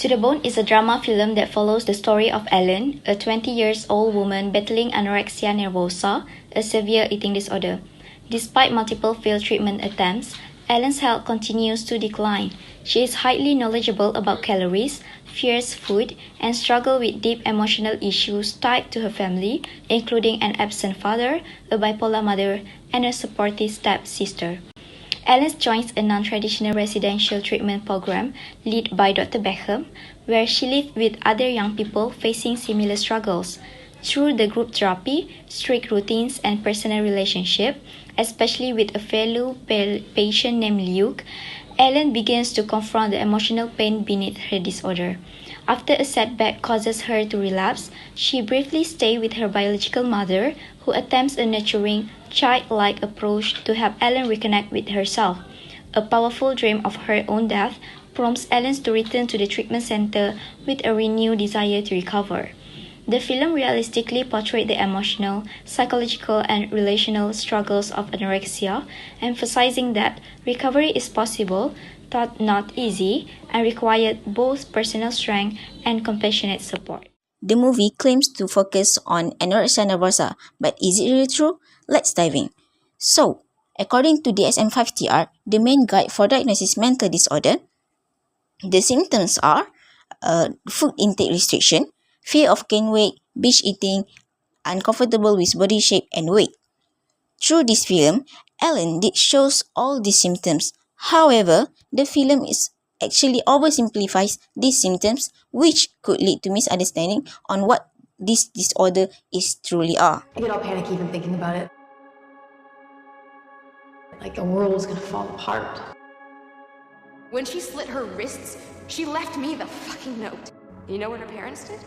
To the Bone is a drama film that follows the story of Ellen, a 20-year-old woman battling anorexia nervosa, a severe eating disorder. Despite multiple failed treatment attempts, Ellen's health continues to decline. She is highly knowledgeable about calories, fears food, and struggles with deep emotional issues tied to her family, including an absent father, a bipolar mother, and a supportive step-sister. Alice joins a non-traditional residential treatment program led by Dr. Beckham, where she lives with other young people facing similar struggles. Through the group therapy, strict routines, and personal relationship, especially with a fellow patient named Luke, Ellen begins to confront the emotional pain beneath her disorder. After a setback causes her to relapse, she briefly stays with her biological mother, who attempts a nurturing, childlike approach to help Ellen reconnect with herself. A powerful dream of her own death prompts Ellen to return to the treatment center with a renewed desire to recover. The film realistically portrayed the emotional, psychological, and relational struggles of anorexia, emphasizing that recovery is possible, though not easy, and required both personal strength and compassionate support. The movie claims to focus on anorexia nervosa, but is it really true? Let's dive in. So, according to DSM-5-TR, the main guide for diagnosis mental disorder, the symptoms are food intake restriction, fear of gain weight, binge eating, uncomfortable with body shape and weight. Through this film, Ellen shows all these symptoms. However, the film is actually oversimplifies these symptoms, which could lead to misunderstanding on what this disorder is truly are. I get all panicky even thinking about it. Like the world was gonna fall apart. When she slit her wrists, she left me the fucking note. You know what her parents did?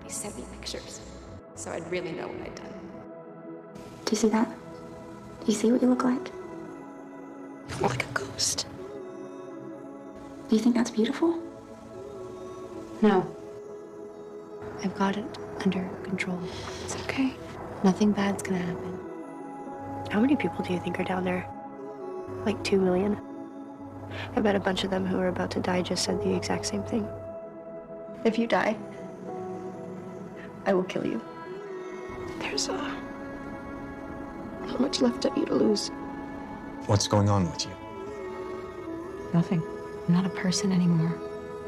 They sent me pictures, so I'd really know what I'd done. Do you see that? Do you see what you look like? Like a ghost. Do you think that's beautiful? No. I've got it under control. It's okay. Nothing bad's gonna happen. How many people do you think are down there? Like 2 million? I bet a bunch of them who are about to die just said the exact same thing. If you die, I will kill you. There's not much left of you to lose. What's going on with you? Nothing. I'm not a person anymore.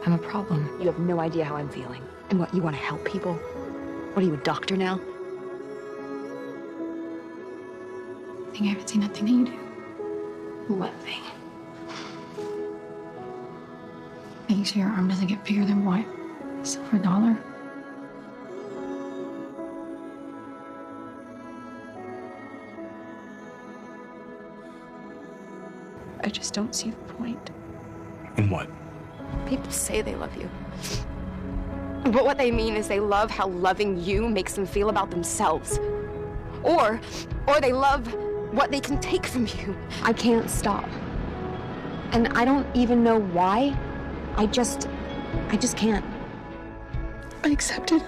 I'm a problem. You have no idea how I'm feeling. And what, you want to help people? What are you, a doctor now? I think I haven't seen that thing that you do. What thing? Making sure your arm doesn't get bigger than what? Silver dollar? I just don't see the point. In what? People say they love you. But what they mean is they love how loving you makes them feel about themselves. Or they love what they can take from you. I can't stop. And I don't even know why. I just can't. I accept it.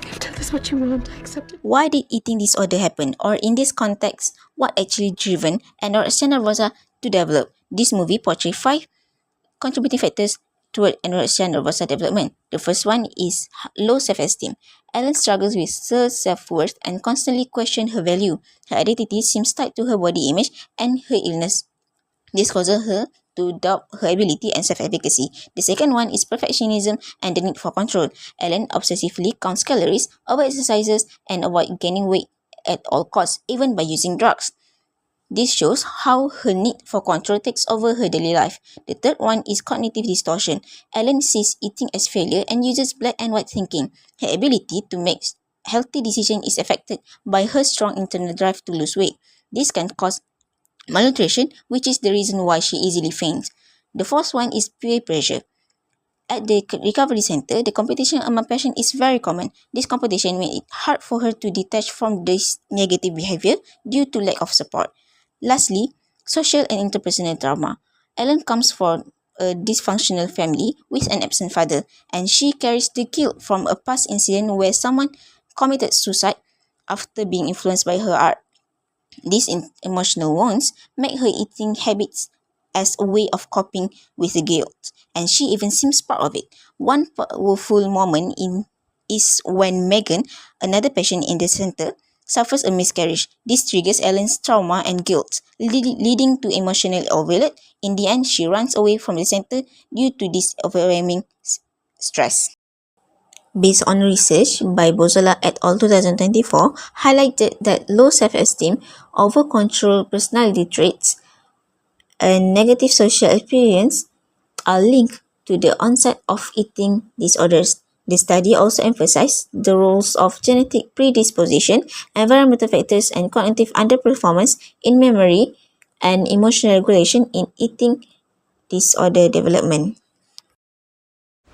If that is what you want, I accept it. Why did eating disorder happen, or in this context, what actually driven anorexia nervosa to develop? This movie portrays 5 contributing factors toward anorexia nervosa development. The first one is low self-esteem. Ellen struggles with her self-worth and constantly questions her value. Her identity seems tied to her body image and her illness. This causes her to doubt her ability and self-efficacy. The second one is perfectionism and the need for control. Ellen obsessively counts calories, over-exercises, and avoid gaining weight at all costs, even by using drugs. This shows how her need for control takes over her daily life. The third one is cognitive distortion. Ellen sees eating as failure and uses black and white thinking. Her ability to make healthy decisions is affected by her strong internal drive to lose weight. This can cause malnutrition, which is the reason why she easily faints. The fourth one is peer pressure. At the recovery center, the competition among patients is very common. This competition made it hard for her to detach from this negative behavior due to lack of support. Lastly, social and interpersonal trauma. Ellen comes from a dysfunctional family with an absent father, and she carries the guilt from a past incident where someone committed suicide after being influenced by her art. These emotional wounds make her eating habits as a way of coping with the guilt, and she even seems proud of it. One powerful moment is when Megan, another patient in the center, suffers a miscarriage. This triggers Ellen's trauma and guilt, leading to emotional overload. In the end, she runs away from the center due to this overwhelming stress. Based on research by Bozola et al. 2024, highlighted that low self-esteem, over-control personality traits, and negative social experience are linked to the onset of eating disorders. The study also emphasized the roles of genetic predisposition, environmental factors, and cognitive underperformance in memory and emotional regulation in eating disorder development.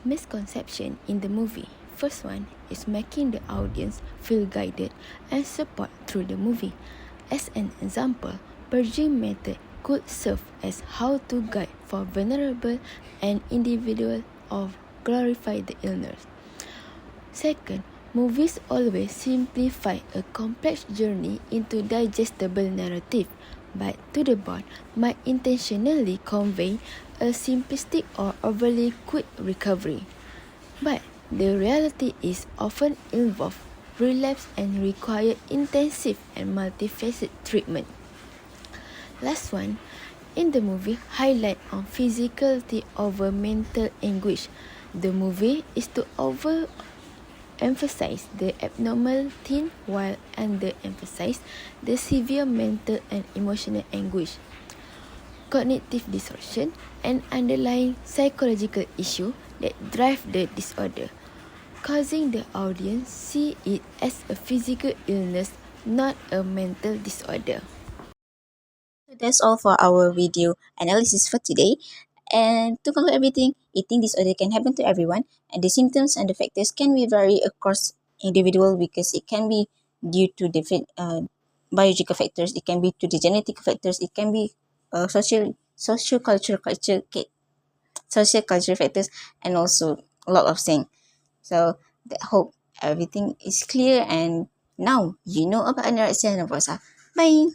Misconception in the movie. First one is making the audience feel guided and support through the movie. As an example, purging method could serve as how-to guide for vulnerable and individual or glorify the illness. Second, movies always simplify a complex journey into digestible narrative, but to the bot might intentionally convey a simplistic or overly quick recovery. But the reality is often involve relapse and require intensive and multifaceted treatment. Last one, in the movie, highlight on physicality over mental anguish. The movie is to emphasize the abnormal teen while under-emphasize the severe mental and emotional anguish, cognitive distortion, and underlying psychological issue that drive the disorder, causing the audience see it as a physical illness, not a mental disorder. So that's all for our video analysis for today. And to conclude everything, eating disorder can happen to everyone, and the symptoms and the factors can be vary across individual because it can be due to different biological factors, it can be to the genetic factors, it can be social cultural factors, and also a lot of things. So I hope everything is clear, and now you know about anorexia nervosa. Bye.